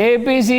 APC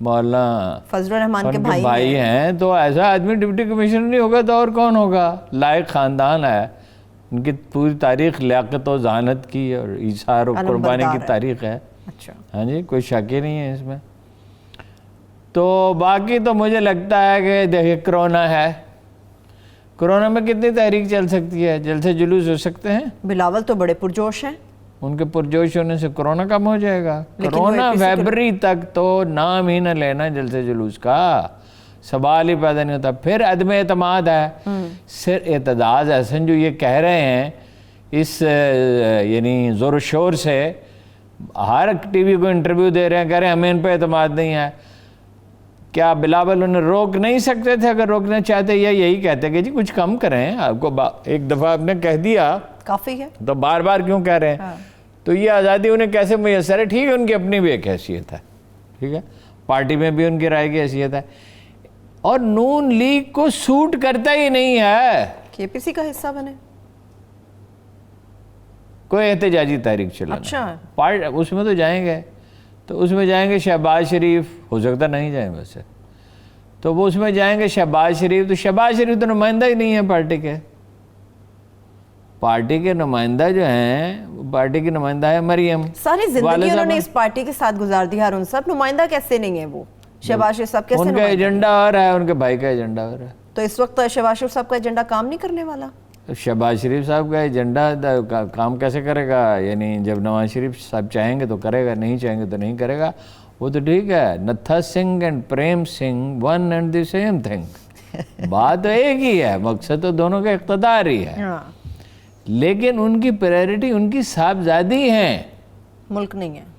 مولانا فضل الرحمان کے ان کے بھائی ہیں. تو ایسا آدمی ڈپٹی کمشنر نہیں ہوگا تو اور کون ہوگا؟ لائق خاندان ہے، ان کی پوری تاریخ لیاقت و ذہانت کی اور ایثار و قربانی کی تاریخ ہے. اچھا ہاں جی، کوئی شک ہی نہیں ہے اس میں. تو باقی تو مجھے لگتا ہے کہ دیکھیں کرونا ہے، کرونا میں کتنی تحریک چل سکتی ہے؟ جلسے جلوس ہو سکتے ہیں. بلاول تو بڑے پرجوش ہیں، ان کے پرجوش ہونے سے کرونا کم ہو جائے گا؟ کرونا فیبری تک تو نام ہی نہ لینا جلسے جلوس کا، سوال ہی پیدا نہیں ہوتا. پھر عدم اعتماد ہے. صرف اعتزاز احسن جو یہ کہہ رہے ہیں اس یعنی زور و شور سے، ہر ٹی وی کو انٹرویو دے رہے ہیں، کہہ رہے ہیں ہمیں ان پہ اعتماد نہیں ہے. کیا بلاول انہیں روک نہیں سکتے تھے اگر روکنا چاہتے، یا یہی کہتے کہ جی کچھ کم کریں؟ آپ کو ایک دفعہ آپ نے کہہ دیا کافی ہے تو بار بار کیوں کہہ رہے ہیں؟ تو یہ آزادی انہیں کیسے میسر ہے؟ ٹھیک ہے، ان کی اپنی بھی ایک حیثیت ہے، ٹھیک ہے، پارٹی میں بھی ان کی رائے کی حیثیت ہے، اور نون لیگ کو سوٹ کرتا ہی نہیں ہے کے پی سی کا حصہ بنے، کوئی احتجاجی تحریک چلانا. اچھا اس میں تو جائیں گے، تو اس میں جائیں گے شہباز شریف، ہو سکتا نہیں جائیں ویسے، تو وہ اس میں جائیں گے شہباز شریف. تو شہباز شریف تو نمائندہ ہی نہیں ہے پارٹی کے. پارٹی کے نمائندہ جو ہیں، پارٹی کی نمائندہ ہے مریم. ساری زندگی انہوں نے اس پارٹی کے ساتھ گزار دی. ہارون صاحب نمائندہ کیسے نہیں ہیں وہ؟ شہباز شریف صاحب کیسے ان کا ایجنڈا اور ہے، ان کے بھائی کا ایجنڈا اور ہے. تو اس وقت شہباز شریف صاحب کا ایجنڈا کام نہیں کرنے والا؟ شہباز شریف صاحب کا ایجنڈا کام کیسے کرے گا؟ یعنی جب نواز شریف صاحب چاہیں گے تو کرے گا، نہیں چاہیں گے تو نہیں کرے گا. وہ تو ٹھیک ہے، Nattha Singh and Prem Singh one and the same thing. بات تو ایک ہی ہے، مقصد تو دونوں کا اقتدار ہی ہے، لیکن ان کی پرائرٹی ان کی صاحبزادی ہیں، ملک نہیں ہے.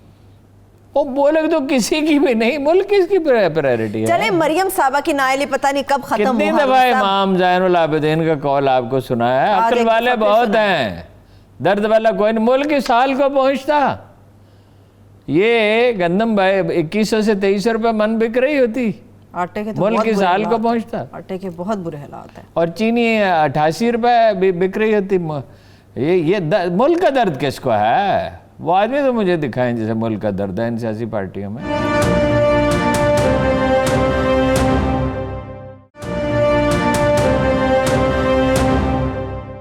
وہ بولے تو کسی کی بھی نہیں، ملک کس کی پرائرٹی ہے؟ چلے مریم صاحبہ کی نائلی پتہ نہیں کب ختم کتنی دفعہ امام زین العابدین کا قول آپ کو سنا ہے؟ عقل والے بہت ہیں، درد والا کوئی نہیں. ملک اس حال کو پہنچتا، یہ گندم بھائی 2100 سے 2300 روپے من بک رہی ہوتی، آٹے کے ملک اس حال کو پہنچتا. آٹے کے بہت برے حالات ہیں. اور چینی 88 روپے بک رہی ہوتی. یہ ملک کا درد کس کو ہے؟ وہ آدمی تو مجھے دکھائیں جیسے ملک کا درد ہے ان سیاسی پارٹیوں میں.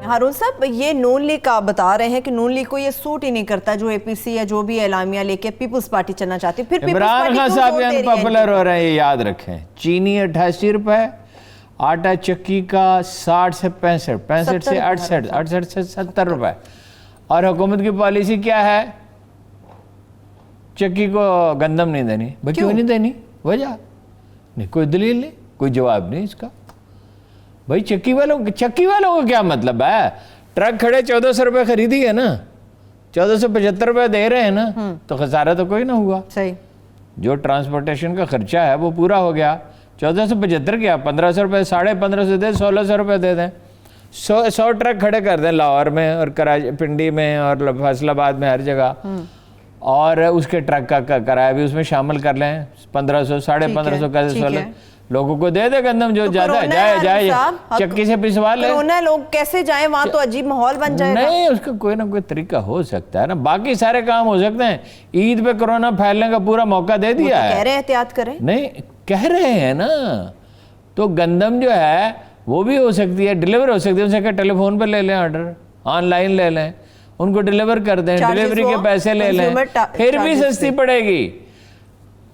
ہارون صاحب یہ نون لیگ کا بتا رہے ہیں کہ نون لیگ کو یہ سوٹ ہی نہیں کرتا جو اے پی سی یا جو بھی اعلامیہ لے کے پیپلز پارٹی چلنا چاہتی. پھر عمران خان صاحب ان پاپولر ہو رہے ہیں، یہ یاد رکھیں. چینی 88 روپے، آٹا چکی کا 60 سے 65 سے 68 سے 70 روپے. اور حکومت کی پالیسی کیا ہے؟ چکی کو گندم نہیں دینی. بھائی کیوں نہیں دینی؟ وجہ نہیں، کوئی دلیل نہیں، کوئی جواب نہیں اس کا. بھائی چکی والوں کا کیا مطلب ہے؟ ٹرک کھڑے 1400 روپے خریدی ہے نا، 1475 روپے دے رہے ہیں نا، تو خسارہ تو کوئی نہ ہوا. صحیح، جو ٹرانسپورٹیشن کا خرچہ ہے وہ پورا ہو گیا. 1475 کیا 1500 روپے، 1550 دے 1600 روپے دے دیں. 100 ٹرک کھڑے کر دیں لاہور میں اور پنڈی میں اور فیصل آباد میں، ہر جگہ، اور اس کے ٹرک کا کرایہ بھی اس میں شامل کر لیں. 1500 1550 کر دیں، 16 لوگوں کو دے دے گندم جو جاتا ہے، جائے چکی سے پسوا لے. کرونا لوگ کیسے جائیں وہاں؟ تو عجیب ماحول بن جائے گا. نہیں، اس کا کوئی نہ کوئی طریقہ ہو سکتا ہے نا. باقی سارے کام ہو سکتے ہیں. عید پہ کرونا پھیلنے کا پورا موقع دے دیا ہے. کہہ رہے ہیں احتیاط کریں. نہیں کہہ رہے ہیں نا. تو گندم جو ہے وہ بھی ہو سکتی ہے، ڈیلیور ہو سکتی ہے. ان سے کہ ٹیلی فون پہ لے لیں آرڈر، آن لائن لے لیں، ان کو ڈیلیور کر دیں، ڈیلیوری کے پیسے لے لیں، پھر بھی سستی پڑے گی.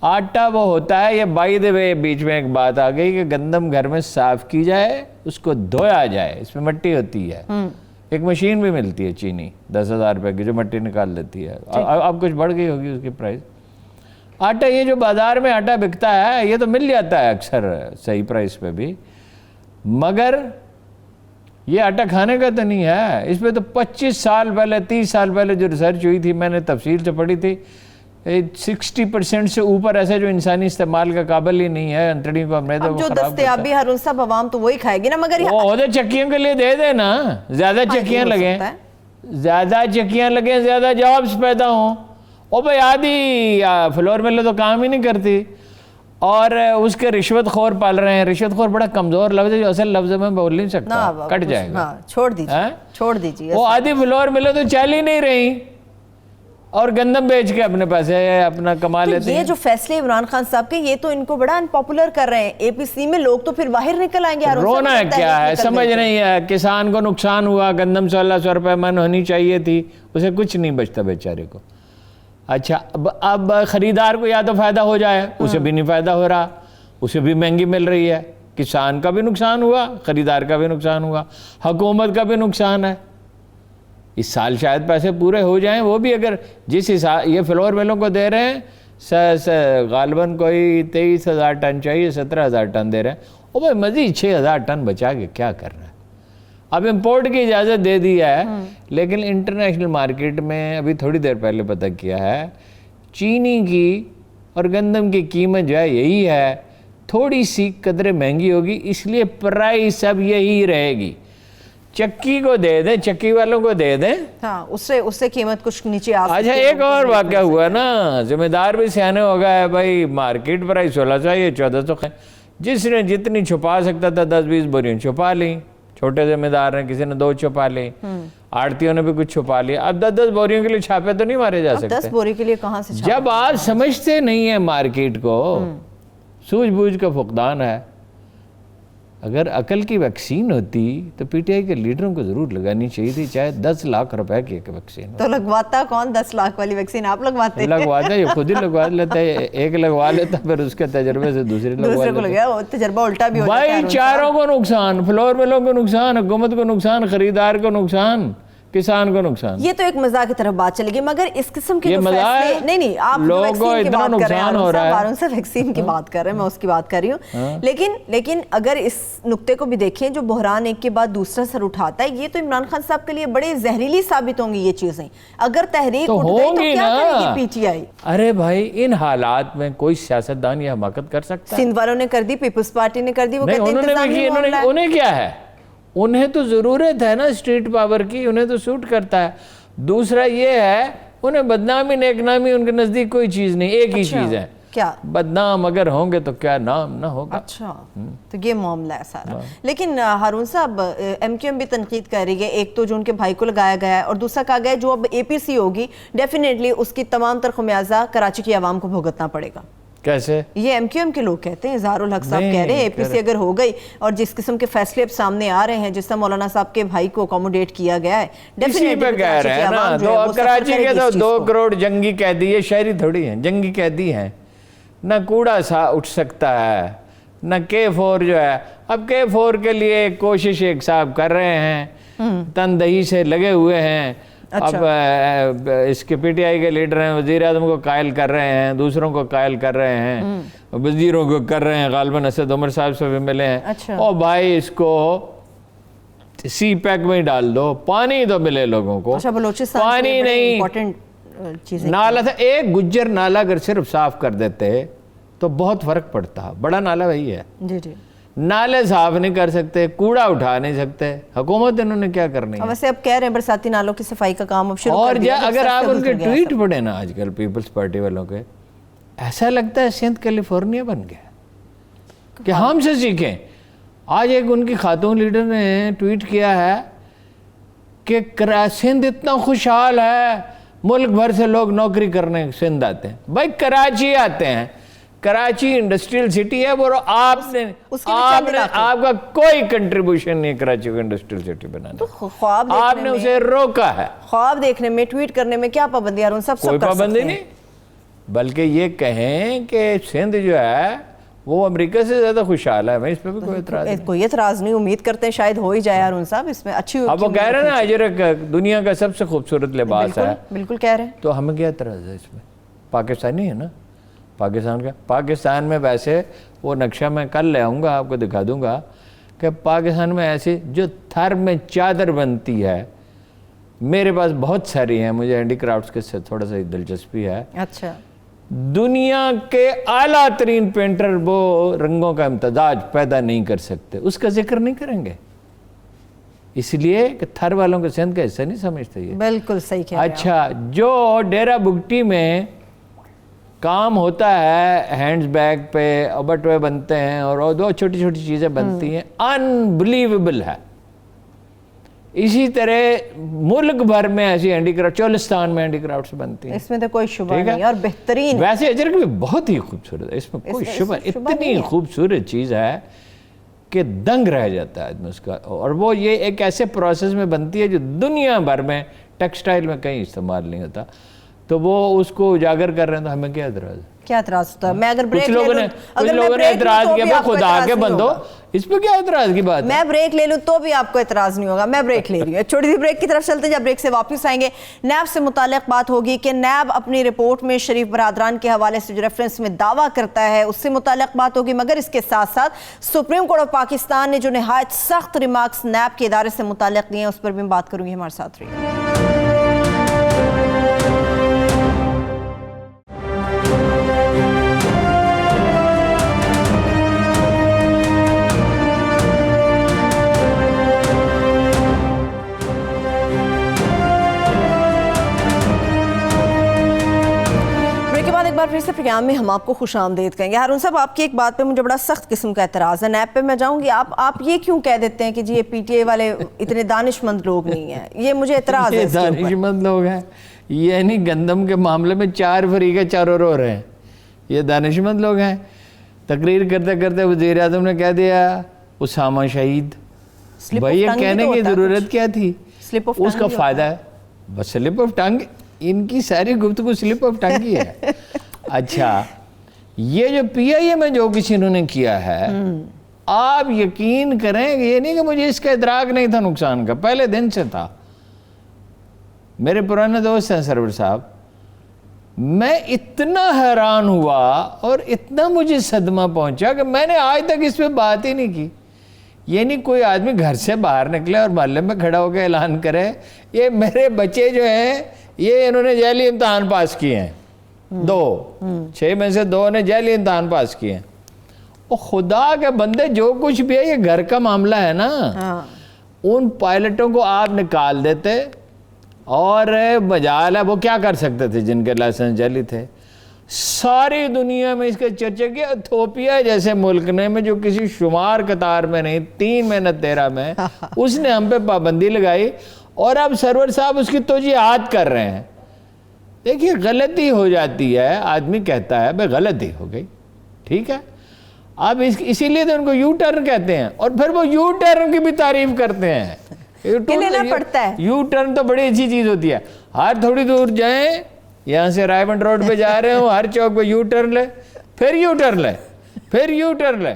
آٹا وہ ہوتا ہے، یہ بائی دا وے بیچ میں ایک بات آ گئی کہ گندم گھر میں صاف کی جائے، اس کو دھویا جائے، اس میں مٹی ہوتی ہے. ایک مشین بھی ملتی ہے چینی 10,000 روپے کی جو مٹی نکال لیتی ہے. اب کچھ بڑھ گئی ہوگی اس کی پرائز. آٹا یہ جو بازار میں آٹا بکتا ہے یہ تو مل جاتا ہے اکثر صحیح پرائز پہ بھی، مگر یہ آٹا کھانے کا تو نہیں ہے. اس پہ تو 25 سال پہلے 30 سال پہلے جو ریسرچ ہوئی تھی، میں نے تفصیل سے پڑھی تھی، 60% سے اوپر ایسے جو انسانی استعمال کا قابل ہی نہیں ہے. انتڑیوں کو ہم نے تو جو دستیابی ہارون صاحب عوام تو وہی کھائے گی نا. مگر وہ عہدے چکیوں کے لیے دے دے نا، زیادہ چکیاں لگیں، زیادہ چکیاں لگیں، زیادہ جابس پیدا ہوں. او بھائی آدھی فلور ملے تو کام ہی نہیں کرتی، اور اس کے رشوت خور پال رہے ہیں. رشوت خور بڑا کمزور لفظ ہے جو اصل لفظ میں بول نہیں سکتا، کٹ جائے گا. چھوڑ دیجیے. وہ آدھی فلور ملے تو چل ہی نہیں رہی. اور گندم بیچ کے اپنے پیسے اپنا کما لیتے یہ ہیں. جو فیصلے عمران خان صاحب کے یہ تو ان کو بڑا انپاپولر کر رہے ہیں. اے پی سی میں لوگ تو پھر باہر نکل آئیں گے. رونا ہے کیا ہے سمجھ نہیں ہے. کسان کو نقصان ہوا, گندم 1600 روپے من ہونی چاہیے تھی, اسے کچھ نہیں بچتا بیچارے کو. اچھا اب خریدار کو یا تو فائدہ ہو جائے, اسے بھی نہیں فائدہ ہو رہا, اسے بھی مہنگی مل رہی ہے. کسان کا بھی نقصان ہوا, خریدار کا بھی نقصان ہوا, حکومت کا بھی نقصان ہے. اس سال شاید پیسے پورے ہو جائیں, وہ بھی اگر جس حساب یہ فلور ملوں کو دے رہے ہیں غالباً کوئی 23,000 ٹن چاہیے, 17,000 ٹن دے رہے ہیں. وہ بھائی مزید 6,000 ٹن بچا کے کیا کر رہا ہے. اب امپورٹ کی اجازت دے دی ہے, لیکن انٹرنیشنل مارکیٹ میں ابھی تھوڑی دیر پہلے پتہ کیا ہے چینی کی اور گندم کی قیمت جو ہے یہی ہے, تھوڑی سی قدرے مہنگی ہوگی, اس لیے پرائس اب یہی رہے گی. چکی کو دے دیں, چکی والوں کو دے دیں, ہاں اس سے قیمت کچھ نیچے آ اچھا ایک اور واقعہ ہوا نا, ذمہ دار بھی سیانے ہو گئے بھائی, مارکیٹ پرائس 1600 یہ 1400, جس نے جتنی چھپا سکتا تھا 10-20 بوریاں چھپا لیں, چھوٹے ذمہ دار ہیں, کسی نے 2 چھپا لیں, آڑتیوں نے بھی کچھ چھپا لیا. اب 10-10 بوریوں کے لیے چھاپے تو نہیں مارے جا سکتے. 10 بوری کے لیے کہاں سے جب آپ سمجھتے نہیں ہیں مارکیٹ کو, سوجھ بوجھ کا فقدان ہے. اگر عقل کی ویکسین ہوتی تو پی ٹی آئی کے لیڈروں کو ضرور لگانی چاہیے تھی, چاہے 10 لاکھ روپے کی ایک ویکسین. تو لگواتا کون 10 لاکھ والی ویکسین؟ آپ لگواتے لگواتا یہ خود ہی لگوا لیتا ہے, ایک لگوا لیتا پھر اس کے تجربے سے دوسرے کو لگا, وہ تجربہ الٹا بھی ہو جاتا ہے. بھائی چاروں کو نقصان, فلور ملوں کو نقصان, حکومت کو نقصان, خریدار کو نقصان, کسان کو نقصان. یہ تو ایک مزاح کی طرف بات چلے گی, مگر اس قسم کے جو فیصلے نہیں آپ ویکسین کی بات کر رہے ہیں, ہارون صاحب ویکسین کی بات کر رہے ہیں, میں اس کی بات کر رہی ہوں. لیکن اگر اس نقطے کو بھی دیکھیں جو بحران ایک کے بعد دوسرا سر اٹھاتا ہے, یہ تو عمران خان صاحب کے لیے بڑے زہریلی ثابت ہوں گی یہ چیزیں. اگر تحریک اٹھ گئی تو کیا کرے گی پی ٹی آئی؟ ارے بھائی ان حالات میں کوئی سیاستدان یہ حماقت کر سکتا ہے؟ سندھ والوں نے کر دی, پیپلز پارٹی نے کر دی, وہ کہتے ہیں انتظامی معاملہ ہے. انہیں کیا ہے, انہیں تو ضرورت ہے نا اسٹریٹ پاور کی, انہیں تو سوٹ کرتا ہے. دوسرا یہ ہے انہیں بدنامی نیک نامی ان کے نزدیک کوئی چیز نہیں, ایک ہی چیز ہے, کیا بدنام اگر ہوں گے تو کیا نام نہ ہوگا. اچھا تو یہ معاملہ ہے سارا. لیکن ہارون صاحب ایم کیو ایم بھی تنقید کر رہی ہے, ایک تو جو ان کے بھائی کو لگایا گیا ہے, اور دوسرا کہا گیا ہے جو اب اے پی سی ہوگی ڈیفینیٹلی اس کی تمام تر خمیازہ کراچی کی عوام کو بھگتنا پڑے گا. کیسے؟ یہ ایم کیو ایم کے لوگ کہتے ہیں, اظہار الحق صاحب کہہ رہے ہیں اے پی سی اگر ہو گئی اور جس قسم کے فیصلے اب سامنے آ رہے ہیں, جس طرح مولانا صاحب کے بھائی کو اکوموڈیٹ کیا گیا ہے, اسی پہ کہہ رہے ہیں نا. تو کراچی کے تو 2 کروڑ جنگی قیدی, یہ شہری تھوڑی ہیں, جنگی قیدی ہیں. نہ کوڑا سا اٹھ سکتا ہے, نہ K4 جو ہے. اب K4 کے لیے کوشش ایک صاحب کر رہے ہیں, تندہی سے لگے ہوئے ہیں. اب اس کے پی ٹی آئی کے لیڈر ہیں, وزیر اعظم کو قائل کر رہے ہیں, دوسروں کو قائل کر رہے ہیں, وزیروں کو کر رہے ہیں, غالباً اسد عمر صاحب سے بھی ملے ہیں. او بھائی اس کو سی پیک میں ہی ڈال دو, پانی تو ملے لوگوں کو. پانی نہیں, نالا تھا ایک گجر نالا اگر صرف صاف کر دیتے تو بہت فرق پڑتا. بڑا نالا وہی ہے. نالے صاف نہیں کر سکتے, کوڑا اٹھا نہیں سکتے, حکومت انہوں نے کیا کرنی ہے. ویسے اب کہہ رہے ہیں برساتی نالوں کی صفائی کا کام اب شروع اور اگر آپ ان کے ٹویٹ پڑھیں نا آج کل پیپلز پارٹی والوں کے, ایسا لگتا ہے سندھ کیلیفورنیا بن گیا کہ ہم سے سیکھیں. آج ایک ان کی خاتون لیڈر نے ٹویٹ کیا ہے کہ سندھ اتنا خوشحال ہے, ملک بھر سے لوگ نوکری کرنے سندھ آتے ہیں. بھائی کراچی آتے ہیں, کراچی انڈسٹریل سٹی ہے, وہ آپ کا کوئی کنٹریبیوشن نہیں ہے کراچی کو انڈسٹریل سٹی بنانے. آپ نے اسے روکا ہے. خواب دیکھنے میں, ٹویٹ کرنے میں کیا پابندی ہے؟ کوئی پابندی نہیں, بلکہ یہ کہیں کہ سندھ جو ہے وہ امریکہ سے زیادہ خوشحال ہے. میں اس پہ بھی کوئی اعتراض نہیں, امید کرتے ہیں شاید ہو ہی جائے ہارون صاحب اس میں اچھی. اب وہ کہہ رہے ہیں نا اجرک دنیا کا سب سے خوبصورت لباس ہے. بالکل کہہ رہے ہیں. تو ہمیں کیا اعتراض ہے اس میں؟ پاکستانی ہے نا, پاکستان کا. پاکستان میں ویسے وہ نقشہ میں کل لے آؤں گا, آپ کو دکھا دوں گا کہ پاکستان میں ایسی جو تھر میں چادر بنتی ہے, میرے پاس بہت ساری ہیں, مجھے ہینڈی کرافٹس کے سے تھوڑا سا دلچسپی ہے. اچھا. دنیا کے اعلیٰ ترین پینٹر وہ رنگوں کا امتزاج پیدا نہیں کر سکتے, اس کا ذکر نہیں کریں گے, اس لیے کہ تھر والوں کو سندھ کا حصہ نہیں سمجھتے. یہ بالکل صحیح کہہ رہے ہیں. اچھا, جو ڈیرہ بگٹی میں کام ہوتا ہے ہینڈز بیگ پہ, بٹوے بنتے ہیں اور 2 چھوٹی چھوٹی چیزیں بنتی ہیں, انبلیویبل ہے. اسی طرح ملک بھر میں ایسی ہینڈی کرافٹ، چولستان میں ہینڈی کرافٹس بنتی ہیں، اس میں تو کوئی شبہ نہیں اور بہترین ہے. ویسے اجرک بھی بہت ہی خوبصورت ہے، اس میں کوئی شبہ، اتنی خوبصورت چیز ہے کہ دنگ رہ جاتا ہے آدمی اس کا. اور وہ یہ ایک ایسے پروسیس میں بنتی ہے جو دنیا بھر میں ٹیکسٹائل میں کہیں استعمال نہیں ہوتا، تو وہ اس کو اجاگر کر رہے ہیں، تو ہمیں کیا اعتراض ہے؟ کیا اعتراض ہوتا ہے؟ میں اگر بریک کچھ لے لوگوں لوں، نے اعتراض کیا بھائی خدا کے بندو، اس پہ کیا اعتراض کی بات ہے؟ میں بریک لے لوں تو بھی آپ کو اعتراض نہیں ہوگا. میں بریک لے رہی ہوں، چھوٹی سی بریک کی طرف چلتے ہیں. جب بریک سے واپس آئیں گے نیب سے متعلق بات ہوگی کہ نیب اپنی رپورٹ میں شریف برادران کے حوالے سے جو ریفرنس میں دعویٰ کرتا ہے اس سے متعلق بات ہوگی، مگر اس کے ساتھ ساتھ سپریم کورٹ آف پاکستان نے جو نہایت سخت ریمارکس نیب کے ادارے سے متعلق دیے ہیں اس پر بھی بات کروں گی. ہمارے ساتھ رہیے. پھر سے پروگرام میں ہم آپ کو خوش آمدید کہیں گے. ہارون صاحب، آپ کی ایک بات پہ مجھے بڑا سخت قسم کا اعتراض ہے. نیب پہ میں جاؤں گی، آپ یہ کیوں کہہ دیتے ہیں کہ جی یہ پی ٹی اے والے اتنے دانش مند لوگ نہیں ہیں؟ یہ مجھے اعتراض ہے. دانش مند لوگ ہیں، یعنی گندم کے معاملے میں 4 فریق چاروں رو رہے ہیں، یہ دانش مند لوگ ہیں. تقریر کرتے کرتے وزیر اعظم نے کہہ دیا اسامہ شہید. بھائی یہ کہنے کی ضرورت کیا تھی؟ اس کا فائدہ ہے بس سلپ آف ٹنگ. ان کی ساری گفتگو سلپ آف ٹنگ کی ہے. اچھا، یہ جو پی آئی اے میں جو کسی انہوں نے کیا ہے، آپ یقین کریں یہ نہیں کہ مجھے اس کا ادراک نہیں تھا نقصان کا، پہلے دن سے تھا. میرے پرانے دوست ہیں سرور صاحب، میں اتنا حیران ہوا اور اتنا مجھے صدمہ پہنچا کہ میں نے آج تک اس پہ بات ہی نہیں کی. یہ نہیں کوئی آدمی گھر سے باہر نکلے اور محلے میں کھڑا ہو کے اعلان کرے یہ میرے بچے جو ہیں یہ انہوں نے جعلی امتحان پاس کیے ہیں، 6 میں سے 2 نے جعلی امتحان پاس کیے ہیں. اور خدا کے بندے جو کچھ بھی ہے یہ گھر کا معاملہ ہے نا. ان پائلٹوں کو آپ نکال دیتے اور مجال ہے وہ کیا کر سکتے تھے جن کے لائسنس جعلی تھے. ساری دنیا میں اس کے چرچے کہ ایتھوپیا جیسے ملک نے میں جو کسی شمار قطار میں نہیں 3 میں نہ 13 میں اس نے ہم پہ پابندی لگائی اور اب سرور صاحب اس کی توجیہات کر رہے ہیں. دیکھیے غلطی ہو جاتی ہے، آدمی کہتا ہے بھائی غلطی ہو گئی، ٹھیک ہے. اب اسی لیے تو ان کو یو ٹرن کہتے ہیں اور پھر وہ یو ٹرن کی بھی تعریف کرتے ہیں. یو ٹرن تو بڑی اچھی چیز ہوتی ہے. ہر تھوڑی دور جائیں، یہاں سے رائے بنڈ روڈ پہ جا رہے ہوں، ہر چوک پہ یو ٹرن لے، پھر یو ٹرن لے، پھر یو ٹرن لے.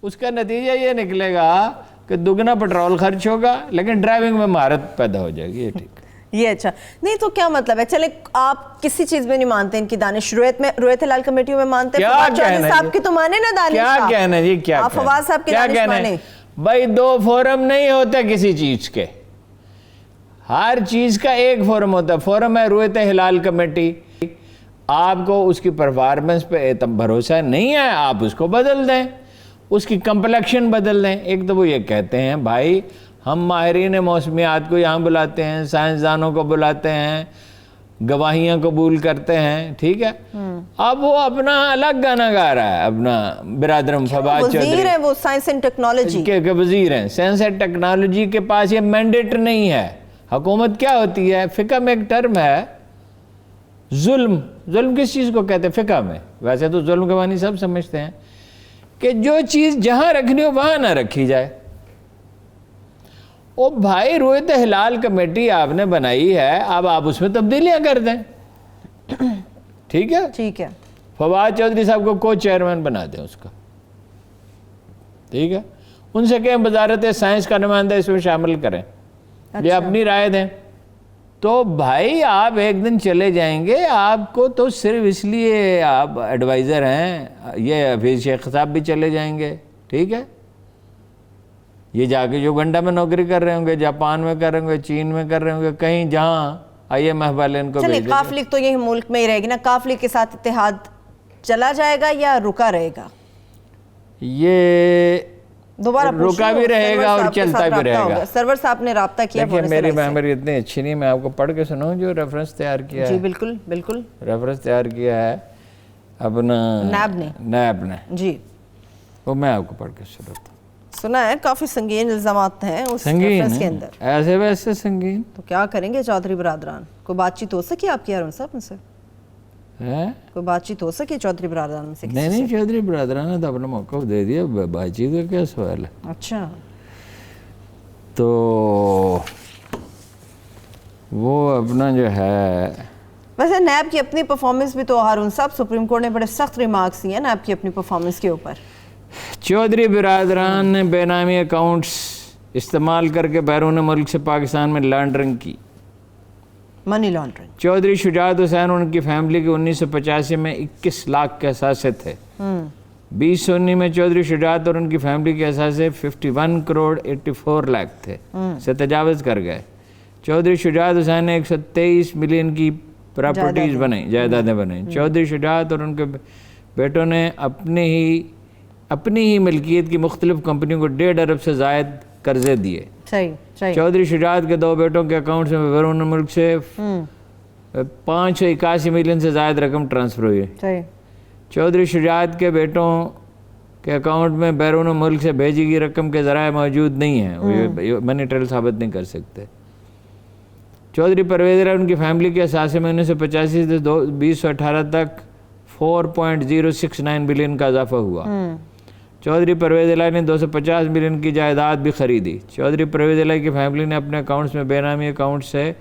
اس کا نتیجہ یہ نکلے گا کہ دگنا پٹرول خرچ ہوگا لیکن ڈرائیونگ میں مہارت پیدا ہو جائے گی. یہ ٹھیک یہ اچھا نہیں تو کیا مطلب ہے؟ چلے آپ کسی چیز میں نہیں مانتے ان کی دانش، رویت ہلال کمیٹیوں میں مانتے ہیں، فواد چودھری صاحب کی تو مانے نا دانش. کیا کہنا جی؟ کیا آپ فواد صاحب کی دانش مانے؟ بھائی 2 فورم نہیں ہوتے کسی چیز کے، ہر چیز کا ایک فورم ہوتا ہے. فورم ہے رویت ہلال کمیٹی. آپ کو اس کی پرفارمنس پہ بھروسہ نہیں ہے، آپ اس کو بدل دیں، اس کی کمپلیکشن بدل دیں. ایک تو وہ یہ کہتے ہیں بھائی ہم ماہرین موسمیات کو یہاں بلاتے ہیں، سائنسدانوں کو بلاتے ہیں، گواہیاں قبول کرتے ہیں، ٹھیک ہے. اب وہ اپنا الگ گانا گا رہا ہے، اپنا برادرم فواد چودھری وزیر ہیں، وہ سائنس اینڈ ٹیکنالوجی کے وزیر ہیں. سائنس اینڈ ٹیکنالوجی کے پاس یہ مینڈیٹ نہیں ہے. حکومت کیا ہوتی ہے؟ فقہ میں ایک ٹرم ہے ظلم. ظلم کس چیز کو کہتے ہیں فقہ میں؟ ویسے تو ظلم کے معنی سب سمجھتے ہیں کہ جو چیز جہاں رکھنی ہو وہاں نہ رکھی جائے. او بھائی رویت ہلال کمیٹی آپ نے بنائی ہے، اب آپ اس میں تبدیلیاں کر دیں، ٹھیک ہے. ٹھیک ہے. فواد چودھری صاحب کو چیئرمین بنا دیں اس کا، ٹھیک ہے. ان سے کہیں وزارت سائنس کا نمائندہ اس میں شامل کریں، یہ اپنی رائے دیں. تو بھائی آپ ایک دن چلے جائیں گے، آپ کو تو صرف اس لیے آپ ایڈوائزر ہیں، یہ حفیظ شیخ صاحب بھی چلے جائیں گے، ٹھیک ہے. یہ جا کے یوگنڈا میں نوکری کر رہے ہوں گے، جاپان میں کر رہے ہوں گے، چین میں کر رہے ہوں گے، کہیں جہاں آئی ایم ایف والے ان کو چلیے کاف لیگ تو یہ ملک میں ہی رہے گی نا. کاف لیگ کے ساتھ اتحاد چلا جائے گا یا رکا رہے گا؟ یہ دوبارہ رکا بھی رہے گا اور چلتا بھی رہے گا. سرور صاحب نے رابطہ کیا. میری میموری اتنی اچھی نہیں، میں آپ کو پڑھ کے سناؤں جو ریفرنس تیار کیا ہے. جی بالکل بالکل. ریفرنس تیار کیا ہے اپنا نیب نے جی، وہ میں آپ کو پڑھ کے سناتا ہوں. سنا ہے کافی سنگین الزامات ہیں اس سنگین ریفرنس کے ہے اندر. ایسے ویسے سنگین تو کیا کریں گے چودھری برادران؟ کوئی بات چیت ہو سکی آپ کی ہارون صاحب ان سے؟ ہے. کوئی بات چیت ہو سکی چودھری برادران میں سے کسی نہیں چودھری برادران نے تو اپنا موقف دے دیا, بات چیت کا کیا سوال ہے. سے؟ اچھا تو وہ اپنا جو ہے ویسے نیب کی اپنی پرفارمنس بھی تو ہارون صاحب سپریم کورٹ نے بڑے سخت ریمارکس دیے ہیں نیب کی اپنی پرفارمنس کے اوپر. چودھری برادران نے بے نامی اکاؤنٹس استعمال کر کے بیرون ملک سے پاکستان میں لانڈرنگ کی. Money laundering. چودھری شجاعت حسین ان کی فیملی کے 1985 میں 21 لاکھ کے اثاثے تھے. 2019 میں چودھری شجاعت اور ان کی فیملی کے اثاثے 51 کروڑ 84 لاکھ تھے سے تجاوز کر گئے. چودھری شجاعت حسین نے 123 ملین کی پراپرٹیز بنائیں, جائیدادیں بنائیں. چودھری شجاعت اور ان کے بیٹوں نے اپنی ہی ملکیت کی مختلف کمپنیوں کو 1.5 ارب سے زائد قرضے دیے. چودھری شجاعت کے 2 بیٹوں کے اکاؤنٹس میں بیرون ملک سے 581 ملین سے زائد رقم ٹرانسفر ہوئی. چودھری شجاعت کے بیٹوں کے اکاؤنٹ میں بیرون ملک سے بھیجی گئی رقم کے ذرائع موجود نہیں ہیں, وہ منی ٹریل ثابت نہیں کر سکتے. چودھری پرویز الہی ان کی فیملی کے اثاثے میں 1985 سے 2018 تک 4.069 بلین کا اضافہ ہوا. چودھری پرویز الہی نے 250 ملین کی جائیداد بھی خریدی. چودھری پرویز الہی کی فیملی نے اپنے اکاؤنٹس میں بے نامی اکاؤنٹ سے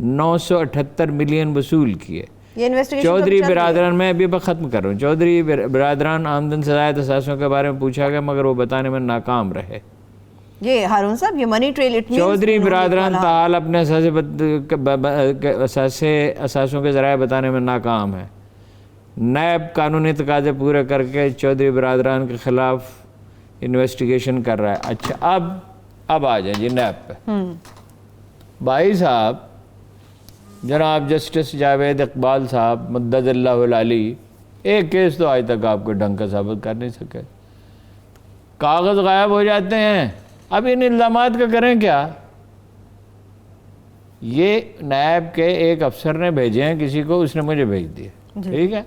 978 ملین وصول کیے. چودھری برادران, میں ابھی ختم کر رہا ہوں. چودھری برادران آمدن سے زائد اثاثوں کے بارے میں پوچھا گیا مگر وہ بتانے میں ناکام رہے. یہ ہارون صاحب یہ منی ٹریل چودھری برادران تاحال اپنے اثاثوں کے ذرائع بتانے میں ناکام ہے. نیب قانونی تقاضے پورے کر کے چودھری برادران کے خلاف انویسٹیگیشن کر رہا ہے. اچھا اب آ جائیں جی نیب پہ. بھائی صاحب جناب جسٹس جاوید اقبال صاحب مدد اللہ العلی ایک کیس تو آج تک آپ کو ڈھنگ کا ثابت کر نہیں سکے. کاغذ غائب ہو جاتے ہیں. اب ان الزامات کا کریں کیا؟ یہ نیب کے ایک افسر نے بھیجے ہیں کسی کو, اس نے مجھے بھیج دیے. ٹھیک ہے,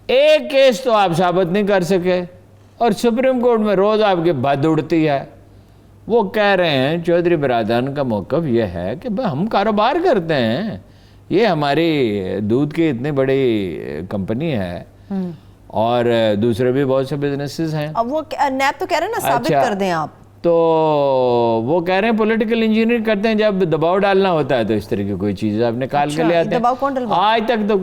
ایک کیس تو آپ ثابت نہیں کر سکے اور سپریم کورٹ میں روز آپ کی بد اڑتی ہے. وہ کہہ رہے ہیں چودھری برادران کا موقف یہ ہے کہ ہم کاروبار کرتے ہیں, یہ ہماری دودھ کی اتنی بڑی کمپنی ہے اور دوسرے بھی بہت سے بزنسز ہیں. اب وہ نیب تو کہہ رہے ہیں نا ثابت کر دیں آپ. تو وہ کہہ رہے ہیں پولیٹیکل انجینئرنگ کرتے ہیں, جب دباؤ ڈالنا ہوتا ہے تو اس طرح کی کوئی چیز آپ نکال کے لے آتے ہیں. دباؤ کون ڈالتا؟ آج تک تو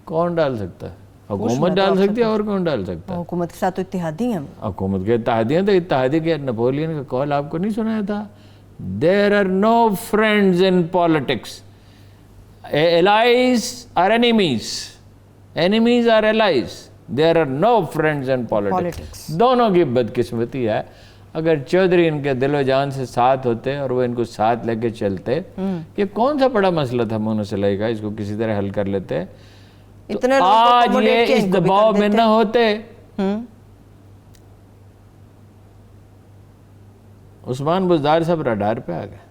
کون ڈال سکتا ہے؟ حکومت ڈال سکتی ہے, اور کون ڈال سکتا ہے؟ حکومت کے ساتھ تو اتحادی ہیں. حکومت کے اتحادی ہیں, تو اتحادی کے نپولین کا قول آپ کو نہیں سنایا تھا؟ There are no friends in politics. Allies are enemies. Enemies are allies. There are no friends in politics. دونوں کی بدقسمتی ہے. اگر چودھری ان کے دل و جان سے ساتھ ہوتے اور وہ ان کو ساتھ لے کے چلتے, یہ کون سا بڑا مسئلہ تھا مونوسلائی کا, اس کو کسی طرح حل کر لیتے, آج یہ اس دباؤ میں نہ ہوتے. عثمان بزدار صاحب راڈار پہ آ گئے.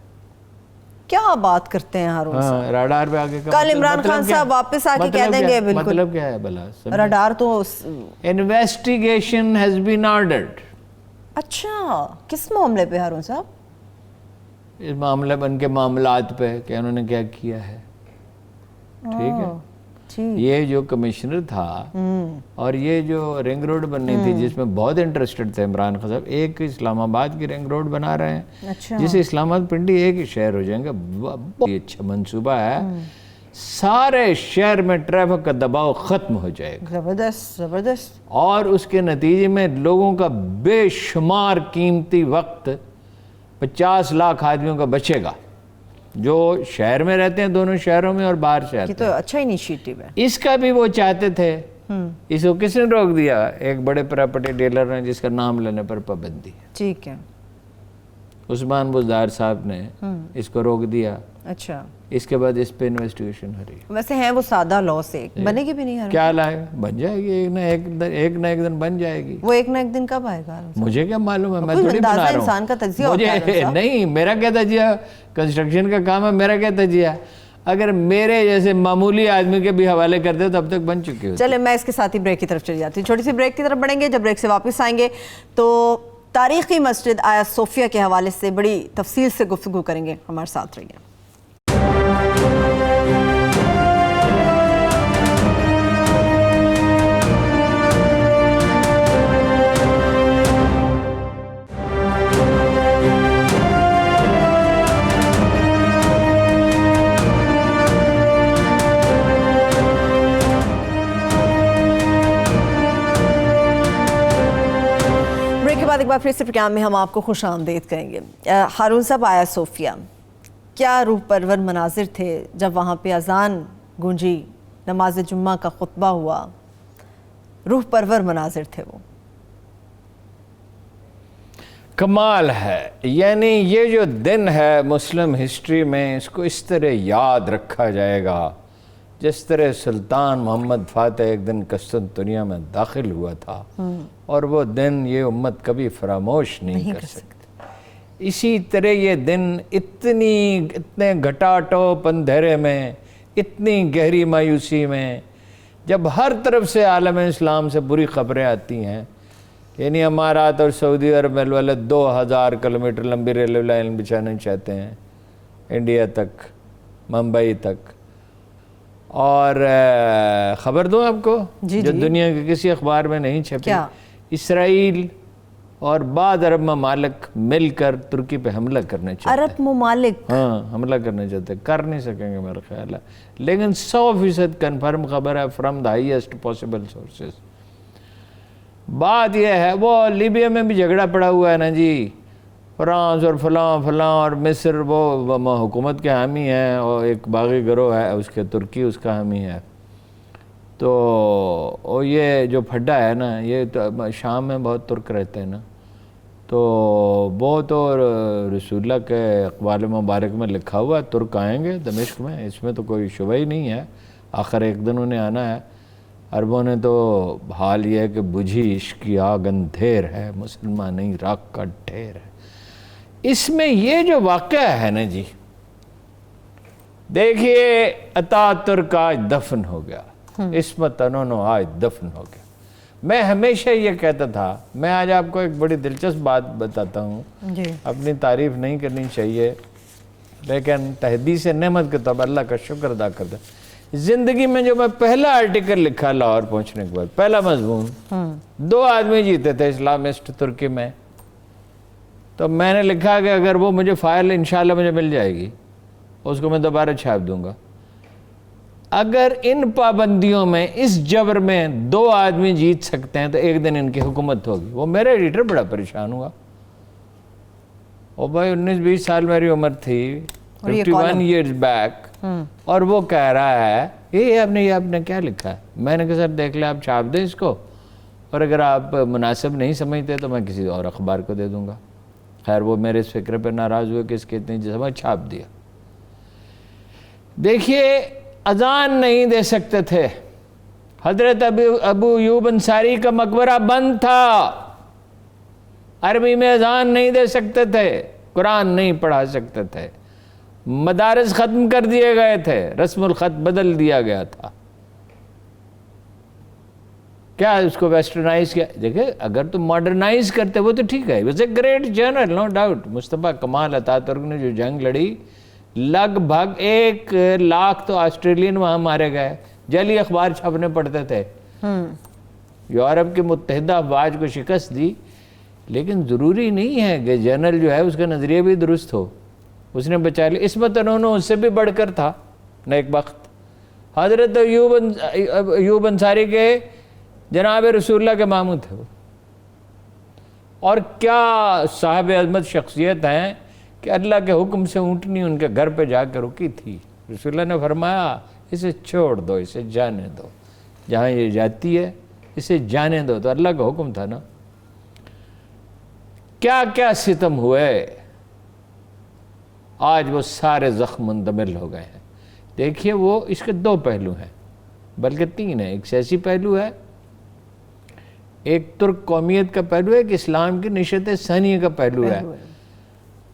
کیا بات کرتے ہیں ہارون صاحب؟ راڈار پہ آگے کل عمران خان صاحب واپس آ کے کہہ دیں گے بالکل. مطلب کیا ہے بھلا؟ راڈار تو انویسٹیگیشن ہیز بین آرڈرڈ. اچھا, کس معاملے پہ ہارون صاحب؟ اس معاملے ان کے معاملات پہ کہ انہوں نے کیا کیا ہے. ٹھیک ہے, یہ جو کمشنر تھا اور یہ جو رنگ روڈ بننی تھی جس میں بہت انٹرسٹڈ تھے عمران خان صاحب, ایک اسلام آباد کی رنگ روڈ بنا رہے ہیں جس سے اسلام آباد پنڈی ایک ہی شہر ہو جائیں گے. بہت اچھا منصوبہ ہے, سارے شہر میں ٹریفک کا دباؤ ختم ہو جائے گا. زبردست زبردست. اور اس کے نتیجے میں لوگوں کا بے شمار قیمتی وقت 50 لاکھ آدمیوں کا بچے گا جو شہر میں رہتے ہیں, دونوں شہروں میں اور باہر شہر. یہ تو اچھا انیشیٹو ہے. اس کا بھی وہ چاہتے تھے, اس کو کس نے روک دیا؟ ایک بڑے پراپرٹی ڈیلر نے جس کا نام لینے پر پابندی ہے. ٹھیک ہے, عثمان بزدار صاحب نے اس کو روک دیا. اچھا, اس کے بعد اس پہ انویسٹیگیشن ہو رہی ہے. ویسے ہیں وہ سادہ لاء سے, بنے گی بھی نہیں. کیا لائے گا؟ بن جائے گی, ایک نہ ایک دن بن جائے گی. وہ ایک نہ ایک دن کب آئے گا؟ مجھے کیا معلوم ہے, میں تھوڑی بنا رہا ہوں. انسان کا تجزیہ ہوتا ہے. نہیں, میرا کیا تجزیہ, کنسٹرکشن کا کام ہے, میرا کیا تجزیہ. اگر میرے جیسے معمولی آدمی کے بھی حوالے کرتے تو اب تک بن چکے ہوتے. چلے میں اس کے ساتھ ہی بریک کی طرف چلی جاتی ہوں. چھوٹی سی بریک کی طرف بڑھیں گے. جب بریک سے واپس آئیں گے تو تاریخی مسجد آیا صوفیہ کے حوالے سے بڑی تفصیل سے گفتگو کریں گے. ہمارے ساتھ رہیے. ایک بار پھر سے پروگرام میں ہم آپ کو خوش آمدید کہیں گے. ہارون صاحب، آیا صوفیہ کیا روح پرور مناظر تھے جب وہاں پہ اذان گونجی، نماز جمعہ کا خطبہ ہوا، روح پرور مناظر تھے وہ. کمال ہے. یعنی یہ جو دن ہے مسلم ہسٹری میں، اس کو اس طرح یاد رکھا جائے گا جس طرح سلطان محمد فاتح ایک دن قسطنطنیہ میں داخل ہوا تھا، اور وہ دن یہ امت کبھی فراموش نہیں کر سکتی. اسی طرح یہ دن اتنے گھٹا ٹوپ اندھیرے میں، اتنی گہری مایوسی میں، جب ہر طرف سے عالم اسلام سے بری خبریں آتی ہیں. یعنی امارات اور سعودی عرب میں 2000 کلومیٹر لمبی ریلوے لائن بچھانا چاہتے ہیں انڈیا تک، ممبئی تک. اور خبر دوں آپ کو جو دنیا کے کسی اخبار میں نہیں چھپی، اسرائیل اور بعض عرب ممالک مل کر ترکی پہ حملہ کرنا چاہتے ہیں. عرب ممالک؟ ہاں، حملہ کرنا چاہتے ہیں. کر نہیں سکیں گے میرا خیال ہے، لیکن 100% کنفرم خبر ہے from the highest possible sources. بات یہ ہے وہ لیبیا میں بھی جھگڑا پڑا ہوا ہے نا جی، فرانس اور فلاں اور مصر وہ حکومت کے حامی ہیں، اور ایک باغی گروہ ہے اس کے ترکی اس کا حامی ہے. تو یہ جو پھڈا ہے نا، یہ تو شام میں بہت ترک رہتے ہیں نا، تو وہ تو رسول اللہ کے اقوال مبارک میں لکھا ہوا ہے ترک آئیں گے دمشق میں، اس میں تو کوئی شبہ ہی نہیں ہے. آخر ایک دن انہیں آنا ہے. عربوں نے تو حال یہ ہے کہ بجھی عشق کی آگ اندھیر ہے، مسلمان نہیں راک کا ڈھیر ہے. اس میں یہ جو واقعہ ہے نا جی، دیکھیے اتا ترک آج دفن ہو گیا، عصمت انونو آج دفن ہو گیا. میں ہمیشہ یہ کہتا تھا، میں آج آپ کو ایک بڑی دلچسپ بات بتاتا ہوں. اپنی تعریف نہیں کرنی چاہیے، لیکن تحدیث نعمت کے طور پر اللہ کا شکر ادا کرتا. زندگی میں جو میں پہلا آرٹیکل لکھا لاہور پہنچنے کے بعد، پہلا مضمون، 2 آدمی جیتے تھے اسلامسٹ ترکی میں. تو میں نے لکھا کہ اگر وہ مجھے فائل انشاءاللہ مجھے مل جائے گی، اس کو میں دوبارہ چھاپ دوں گا. اگر ان پابندیوں میں، اس جبر میں 2 آدمی جیت سکتے ہیں تو ایک دن ان کی حکومت ہوگی. وہ میرا ایڈیٹر بڑا پریشان ہوا. او بھائی 19-20 سال میری عمر تھی، 51 ایئرز بیک، اور وہ کہہ رہا ہے یہ آپ نے کیا لکھا ہے. میں نے کہا سر دیکھ لیں، آپ چھاپ دیں اس کو، اور اگر آپ مناسب نہیں سمجھتے تو میں کسی اور اخبار کو دے دوں گا. خیر وہ میرے اس فکر پہ ناراض ہوئے کہ اس کے اتنی جسمہ چھاپ دیا. دیکھیے اذان نہیں دے سکتے تھے. حضرت ابو ایوب انصاری کا مقبرہ بند تھا، عربی میں اذان نہیں دے سکتے تھے، قرآن نہیں پڑھا سکتے تھے، مدارس ختم کر دیے گئے تھے، رسم الخط بدل دیا گیا تھا. کیا اس کو ویسٹرنائز کیا؟ دیکھیں اگر تم ماڈرنائز کرتے وہ تو ٹھیک ہے. وہ گریٹ جنرل، نو ڈاؤٹ. مصطفیٰ کمال اتاترک نے جو جنگ لڑی، لگ بھگ 1 لاکھ تو آسٹریلین وہاں مارے گئے. جعلی اخبار چھاپنے پڑتے تھے. یورپ کے متحدہ افواج کو شکست دی. لیکن ضروری نہیں ہے کہ جنرل جو ہے اس کا نظریہ بھی درست ہو. اس نے بچا لیا. عصمت انونو اس سے بھی بڑھ کر تھا نیک بخت. حضرت ایوب انصاری کے جناب رسول اللہ کے ماموں تھے وہ. اور کیا صاحب عظمت شخصیت ہیں کہ اللہ کے حکم سے اونٹنی ان کے گھر پہ جا کے رکی تھی. رسول اللہ نے فرمایا اسے چھوڑ دو، اسے جانے دو، جہاں یہ جاتی ہے اسے جانے دو. تو اللہ کا حکم تھا نا. کیا کیا ستم ہوئے، آج وہ سارے زخم مندمل ہو گئے ہیں. دیکھیے وہ اس کے 2 پہلو ہیں، بلکہ 3 ہیں. ایک سیاسی پہلو ہے، ایک ترک قومیت کا پہلو ہے، ایک اسلام کی نشت ثانیہ کا پہلو ہے.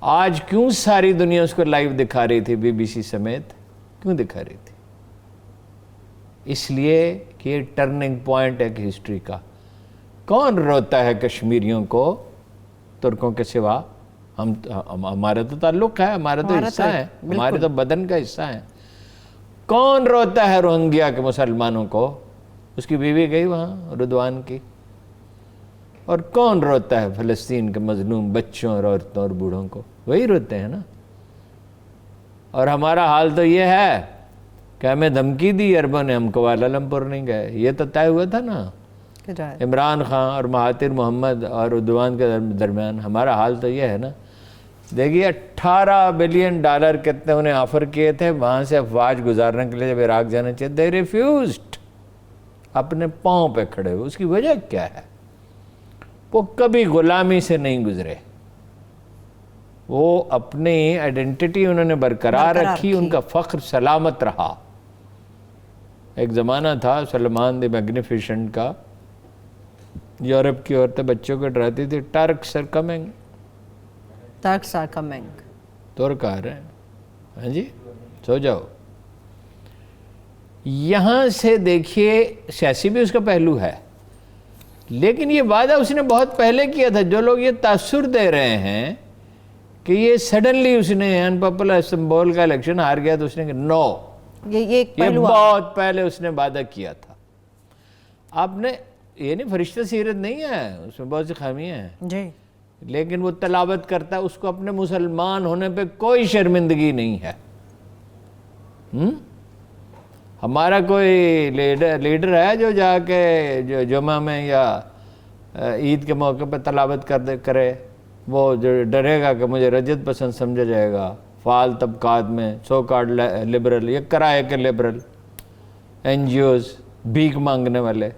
آج کیوں ساری دنیا اس کو لائیو دکھا رہی تھی، BBC سمیت کیوں دکھا رہی تھی؟ اس لیے کہ یہ ٹرننگ پوائنٹ ہے کہ ہسٹری کا. کون روتا ہے کشمیریوں کو ترکوں کے سوا. ہمارا تو تعلق ہے, ہمارا تو حصہ ہے, ہمارے تو بدن کا حصہ ہے. کون روتا ہے روہنگیا کے مسلمانوں کو؟ اس کی بیوی گئی وہاں رضوان کی. اور کون روتا ہے فلسطین کے مظلوم بچوں اور عورتوں اور بوڑھوں کو؟ وہی روتے ہیں نا. اور ہمارا حال تو یہ ہے کہ ہمیں دھمکی دی عربوں نے, ہم کوالالمپور نہیں گئے. یہ تو طے ہوا تھا نا عمران خان اور مہاتیر محمد اور اردوان کے درمیان. ہمارا حال تو یہ ہے نا. دیکھیے $18 بلین کتنے انہیں آفر کیے تھے وہاں سے افواج گزارنے کے لیے جب عراق جانا چاہیے. دے ریفیوزڈ. اپنے پاؤں پہ کھڑے ہوئے. اس کی وجہ کیا ہے؟ وہ کبھی غلامی سے نہیں گزرے. وہ اپنی آئیڈینٹی انہوں نے برقرار رکھی. ان کا فخر سلامت رہا. ایک زمانہ تھا سلمان دی میگنیفیشنٹ کا, یورپ کی عورتیں بچوں کو ڈراتی تھی, trucks are coming. Trucks are coming. Truck آ رہے ہیں. ہاں جی, سو جاؤ. یہاں سے دیکھیے سیاسی بھی اس کا پہلو ہے, لیکن یہ وعدہ اس نے بہت پہلے کیا تھا. جو لوگ یہ تاثر دے رہے ہیں کہ یہ سڈنلی اس نے انپاپولر استنبول کا الیکشن ہار گیا تو اس نے کہا نو, یہ بہت پہلے اس نے وعدہ کیا تھا. آپ نے یہ نہیں, فرشتہ سیرت نہیں ہے, اس میں بہت سی خامیاں ہیں جی, لیکن وہ تلاوت کرتا ہے. اس کو اپنے مسلمان ہونے پہ کوئی شرمندگی نہیں ہے. ہمارا کوئی لیڈر ہے جو جا کے جو جمعہ میں یا عید کے موقع پہ تلاوت کرے؟ وہ جو ڈرے گا کہ مجھے رجت پسند سمجھا جائے گا فعال طبقات میں, سو کارڈ لبرل, یہ کرائے کے لبرل, این جی اوز, بھیک مانگنے والے,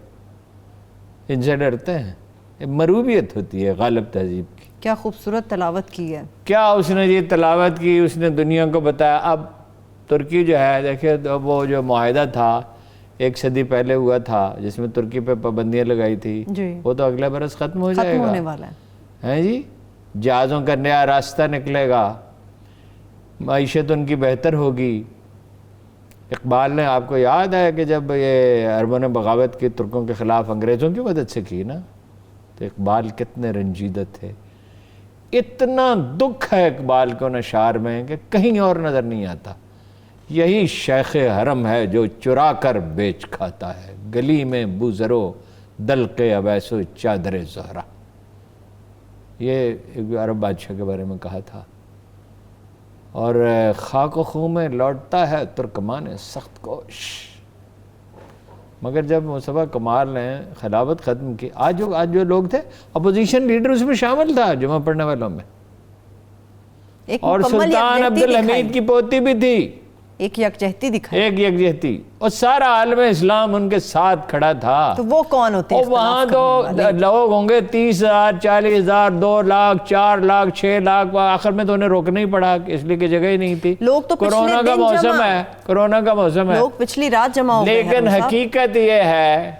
ان سے ڈرتے ہیں. مروبیت ہوتی ہے غالب تہذیب کی. کیا خوبصورت تلاوت کی ہے. کیا اس نے یہ تلاوت کی, اس نے دنیا کو بتایا. اب ترکی جو ہے دیکھیں, وہ جو معاہدہ تھا 1 صدی پہلے ہوا تھا جس میں ترکی پہ پابندیاں لگائی تھی, وہ تو اگلے برس ختم ہو جائے گا. ختم ہونے والا ہے جی. جہازوں کا نیا راستہ نکلے گا, معیشت ان کی بہتر ہوگی. اقبال نے, آپ کو یاد ہے کہ جب یہ عربوں نے بغاوت کی ترکوں کے خلاف انگریزوں کی مدد سے کی نا, تو اقبال کتنے رنجیدہ تھے. اتنا دکھ ہے اقبال کو اشعار میں کہ کہیں اور نظر نہیں آتا. یہی شیخ حرم ہے جو چرا کر بیچ کھاتا ہے, گلی میں بوزرو دلق اویسو چادر زہرا. یہ ایک عرب بادشاہ کے بارے میں کہا تھا. اور خاک و خوں میں لوٹتا ہے ترکمان سخت کوش. مگر جب مصطفیٰ کمال نے خلافت ختم کی, آج جو لوگ تھے اپوزیشن لیڈر اس میں شامل تھا جمعہ پڑھنے والوں میں, اور سلطان عبدالحمید کی پوتی بھی تھی. ایک یکجہتی دکھائی, ایک یکجہتی, اور سارا عالم اسلام ان کے ساتھ کھڑا تھا. تو وہ کون ہوتے ہیں؟ وہاں تو لوگ ہوں گے 30,000 40,000 2 لاکھ 4 لاکھ 6 لاکھ. آخر میں تو انہیں روکنا ہی پڑا اس لیے کہ جگہ ہی نہیں تھی. لوگ تو کورونا کا موسم ہے, کورونا کا موسم ہے, لوگ پچھلی رات جمع ہو گئے. لیکن حقیقت یہ ہے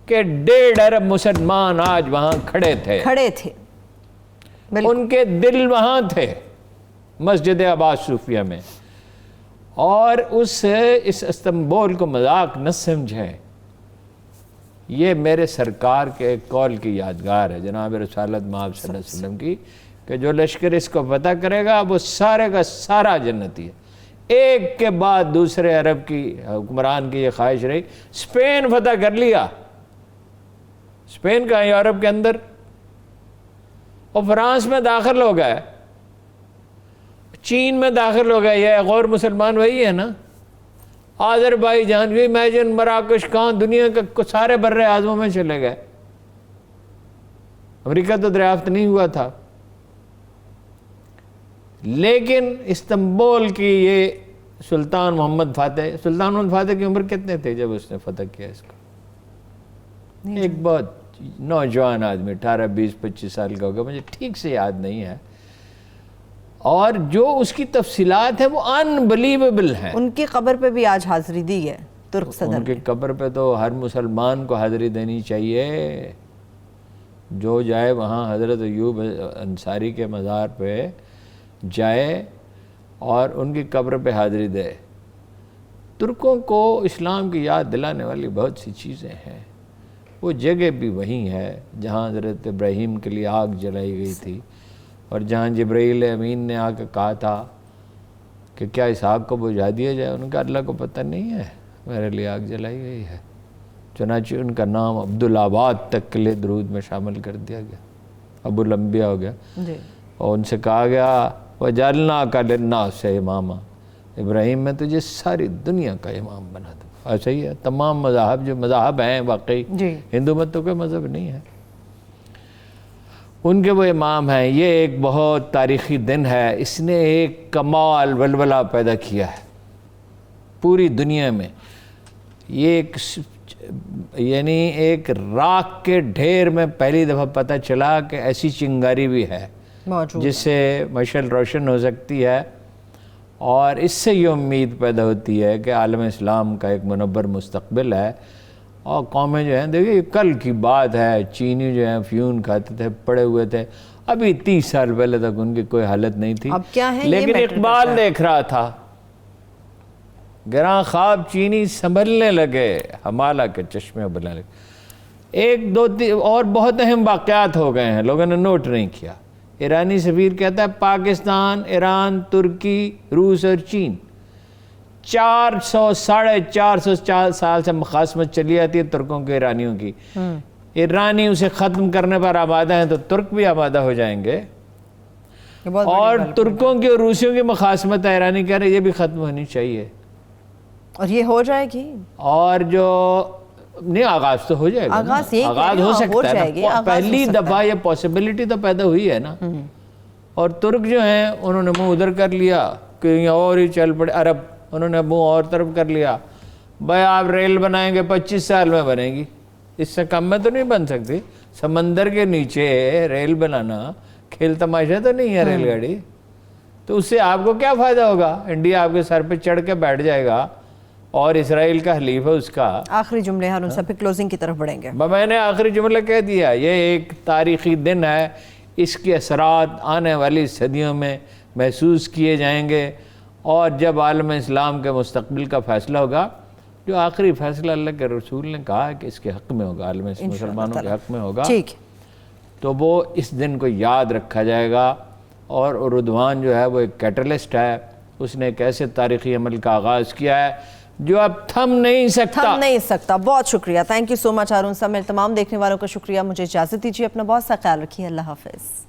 کہ 1.5 ارب مسلمان آج وہاں کھڑے تھے. ان کے دل وہاں تھے مسجد عباس صوفیہ میں. اور اس استنبول کو مذاق نہ سمجھیں. یہ میرے سرکار کے ایک قول کی یادگار ہے جناب رسالت مآب صلی اللہ علیہ وسلم کی, کہ جو لشکر اس کو فتح کرے گا وہ سارے کا سارا جنتی ہے. ایک کے بعد دوسرے عرب کی حکمران کی یہ خواہش رہی. اسپین فتح کر لیا, اسپین کا یورپ کے اندر, اور فرانس میں داخل ہو گئے, چین میں داخل ہو گئے. یہ غور مسلمان وہی ہے نا, آذربائیجان, امیجن مراکش, کہاں دنیا کے سارے بر اعظموں میں چلے گئے. امریکہ تو دریافت نہیں ہوا تھا. لیکن استنبول کی یہ سلطان محمد فاتح کی عمر کتنے تھے جب اس نے فتح کیا اس کو؟ ایک بہت نوجوان آدمی, 18 20 25 سال کا ہوگا, مجھے ٹھیک سے یاد نہیں ہے. اور جو اس کی تفصیلات ہیں وہ انبلیویبل ہیں. ان کی قبر پہ بھی آج حاضری دی ہے ترک صدر. ان کی قبر پہ تو ہر مسلمان کو حاضری دینی چاہیے. جو جائے وہاں حضرت ایوب انصاری کے مزار پہ جائے اور ان کی قبر پہ حاضری دے. ترکوں کو اسلام کی یاد دلانے والی بہت سی چیزیں ہیں. وہ جگہ بھی وہیں ہے جہاں حضرت ابراہیم کے لیے آگ جلائی گئی تھی، اور جہاں جبرائیل امین نے آ کے کہا تھا کہ کیا اس آگ کو بجھا دیا جائے، ان کا اللہ کو پتہ نہیں ہے میرے لیے آگ جلائی گئی ہے، چنانچہ ان کا نام عبدالآباد تک کے لیے درود میں شامل کر دیا گیا، ابو الانبیاء ہو گیا، اور ان سے کہا گیا وَجَعَلْنَاكَ لِلنَّاسِ اماما، ابراہیم میں تجھے ساری دنیا کا امام بنا دوں۔ ایسا ہی ہے تمام مذاہب جو مذاہب ہیں واقعی، ہندو مت تو کوئی مذہب نہیں ہے، ان کے وہ امام ہیں۔ یہ ایک بہت تاریخی دن ہے، اس نے ایک کمال ولولہ پیدا کیا ہے پوری دنیا میں۔ یہ ایک یعنی ایک راکھ کے ڈھیر میں پہلی دفعہ پتہ چلا کہ ایسی چنگاری بھی ہے جس سے مشعل روشن ہو سکتی ہے، اور اس سے یہ امید پیدا ہوتی ہے کہ عالم اسلام کا ایک منور مستقبل ہے۔ اور قومیں جو ہیں دیکھیے کل کی بات ہے، چینی جو ہیں فیون کھاتے تھے، پڑے ہوئے تھے، ابھی 30 سال پہلے تک ان کی کوئی حالت نہیں تھی، اب کیا ہے، لیکن اقبال دیکھ رہا تھا گراں خواب چینی سنبھلنے لگے، ہمالہ کے چشمے بلنے لگے۔ ایک دو اور بہت اہم واقعات ہو گئے ہیں، لوگوں نے نوٹ نہیں کیا۔ ایرانی سفیر کہتا ہے پاکستان، ایران، ترکی، روس اور چین 400-450 سال سے مخاصمت چلی آتی ہے ترکوں کے ایرانیوں کی۔ ایرانی اسے ختم کرنے پر آمادہ ہیں تو ترک بھی آمادہ ہو جائیں گے، اور ترکوں کی اور روسیوں کی مخاصمت ہے، ایرانی کہہ رہے یہ بھی ختم ہونی چاہیے، اور یہ ہو جائے گی، اور جو نہیں آغاز تو ہو جائے گا، آغاز ہو سکتا ہے، پہلی دفعہ یہ پاسبلٹی تو پیدا ہوئی ہے نا۔ اور ترک جو ہیں انہوں نے منہ ادھر کر لیا کہ یہ اور ہی چل پڑے، عرب انہوں نے منہ اور طرف کر لیا، بھائی آپ ریل بنائیں گے 25 سال میں بنے گی، اس سے کم میں تو نہیں بن سکتی، سمندر کے نیچے ریل بنانا کھیل تماشا تو نہیں ہے ریل گاڑی، تو اس سے آپ کو کیا فائدہ ہوگا؟ انڈیا آپ کے سر پہ چڑھ کے بیٹھ جائے گا، اور اسرائیل کا حلیف ہے اس کا۔ آخری جملے ہارون صاحب، پھر کلوزنگ کی طرف بڑھیں گے۔ میں نے آخری جملہ کہہ دیا، یہ ایک تاریخی دن ہے، اس کے اثرات آنے والی صدیوں میں محسوس کیے جائیں گے، اور جب عالم اسلام کے مستقبل کا فیصلہ ہوگا، جو آخری فیصلہ اللہ کے رسول نے کہا کہ اس کے حق میں ہوگا، عالم مسلمانوں کے حق میں ہوگا، تو وہ اس دن کو یاد رکھا جائے گا۔ اور اردوان جو ہے وہ ایک کیٹلسٹ ہے، اس نے ایک ایسے تاریخی عمل کا آغاز کیا ہے جو اب تھم نہیں سکتا۔ بہت شکریہ، تھینک یو سو مچ ہارون صاحب۔ میرے تمام دیکھنے والوں کا شکریہ، مجھے اجازت دیجیے، اپنا بہت سا خیال رکھیے، اللہ حافظ۔